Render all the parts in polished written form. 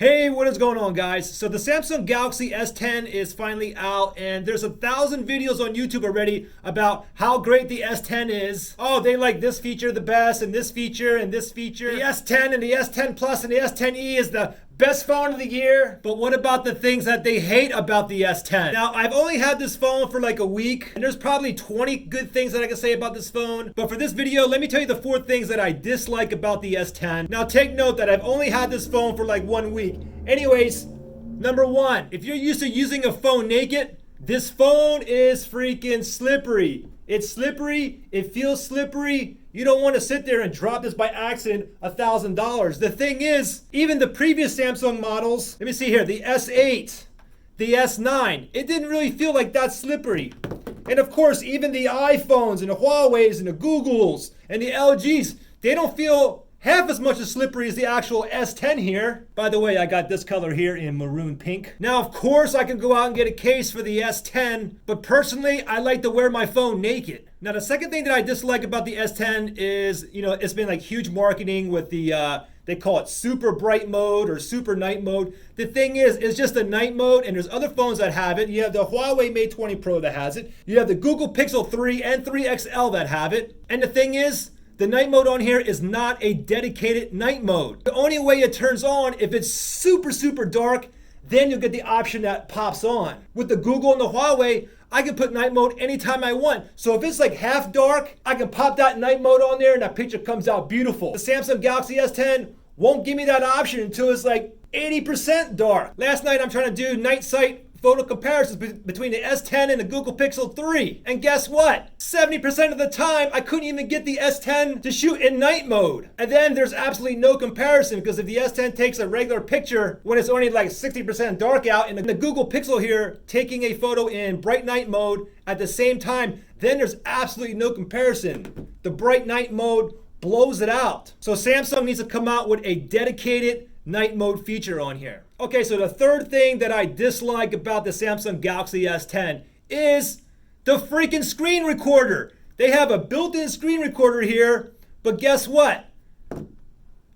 Hey, what is going on, guys? So the Samsung Galaxy S10 is finally out, and there's 1,000 videos on YouTube already about how great the S10 is. Oh, they like this feature the best, and this feature, and this feature. The S10 and the S10 Plus and the S10e is the best phone of the year. But what about the things that they hate about the S10? Now, I've only had this phone for like a week, and there's probably 20 good things that I can say about this phone. But for this video, let me tell you the 4 things that I dislike about the S10. Now, take note that I've only had this phone for like 1 week. Anyways, number 1, if you're used to using a phone naked, this phone is freaking slippery. It's slippery, it feels slippery. You don't want to sit there and drop this by accident $1,000. The thing is, even the previous Samsung models, let me see here, the S8, the S9, it didn't really feel like that slippery. And of course, even the iPhones and the Huawei's and the Googles and the LGs, they don't feel half as much as slippery as the actual S10 here. By the way, I got this color here in maroon pink. Now, of course, I can go out and get a case for the S10, but personally, I like to wear my phone naked. Now, the second thing that I dislike about the S10 is, it's been like huge marketing with the, they call it super bright mode or super night mode. The thing is, it's just a night mode, and there's other phones that have it. You have the Huawei Mate 20 Pro that has it. You have the Google Pixel 3 and 3 XL that have it. And the thing is, the night mode on here is not a dedicated night mode. The only way it turns on, if it's super, super dark, then you'll get the option that pops on. With the Google and the Huawei, I can put night mode anytime I want. So if it's like half dark, I can pop that night mode on there and that picture comes out beautiful. The Samsung Galaxy S10 won't give me that option until it's like 80% dark. Last night I'm trying to do night sight photo comparisons between the S10 and the Google Pixel 3. And guess what? 70% of the time, I couldn't even get the S10 to shoot in night mode. And then there's absolutely no comparison, because if the S10 takes a regular picture when it's only like 60% dark out, and the Google Pixel here taking a photo in bright night mode at the same time, then there's absolutely no comparison. The bright night mode blows it out. So Samsung needs to come out with a dedicated night mode feature on here. Okay, so the third thing that I dislike about the Samsung Galaxy S10 is the freaking screen recorder. They have a built-in screen recorder here, but guess what?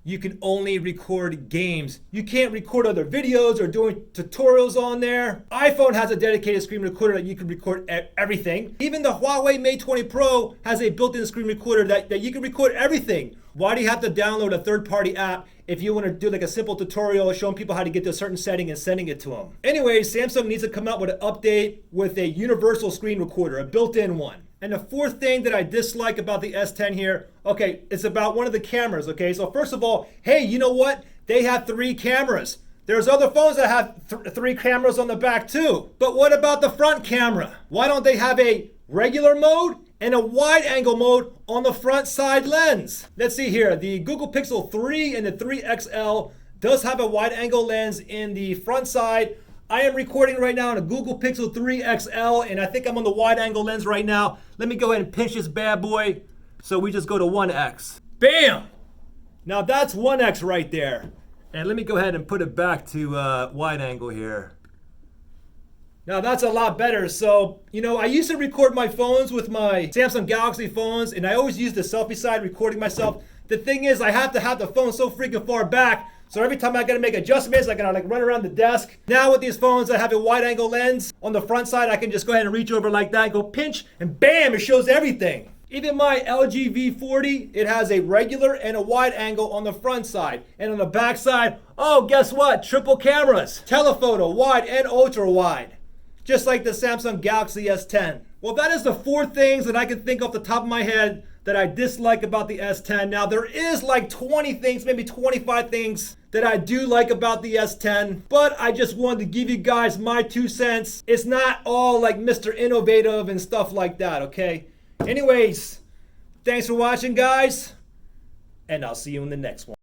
You can only record games. You can't record other videos or doing tutorials on there. iPhone has a dedicated screen recorder that you can record everything. Even the Huawei Mate 20 Pro has a built-in screen recorder that you can record everything. Why do you have to download a third-party app if you want to do like a simple tutorial showing people how to get to a certain setting and sending it to them? Anyways, Samsung needs to come out with an update with a universal screen recorder, a built-in one. And the fourth thing that I dislike about the S10 here, okay, it's about one of the cameras, okay? So first of all, hey, you know what? They have 3 cameras. There's other phones that have 3 cameras on the back too. But what about the front camera? Why don't they have a regular mode and a wide angle mode on the front side lens? Let's see here, the Google Pixel 3 and the 3 XL does have a wide angle lens in the front side. I am recording right now on a Google Pixel 3 XL, and I think I'm on the wide angle lens right now. Let me go ahead and pinch this bad boy. So we just go to 1X. Bam! Now that's 1X right there. And let me go ahead and put it back to wide angle here. Now that's a lot better. So, I used to record my phones with my Samsung Galaxy phones, and I always used the selfie side recording myself. The thing is, I have to have the phone so freaking far back, so every time I gotta make adjustments, I gotta like run around the desk. Now with these phones that have a wide angle lens on the front side, I can just go ahead and reach over like that, go pinch, and bam, it shows everything. Even my LG V40, it has a regular and a wide angle on the front side. And on the back side, oh, guess what? Triple cameras. Telephoto, wide and ultra wide. Just like the Samsung Galaxy S10. Well, that is the 4 things that I can think off the top of my head that I dislike about the S10. Now, there is like 20 things, maybe 25 things that I do like about the S10, but I just wanted to give you guys my 2 cents. It's not all like Mr. Innovative and stuff like that, okay? Anyways, thanks for watching, guys, and I'll see you in the next one.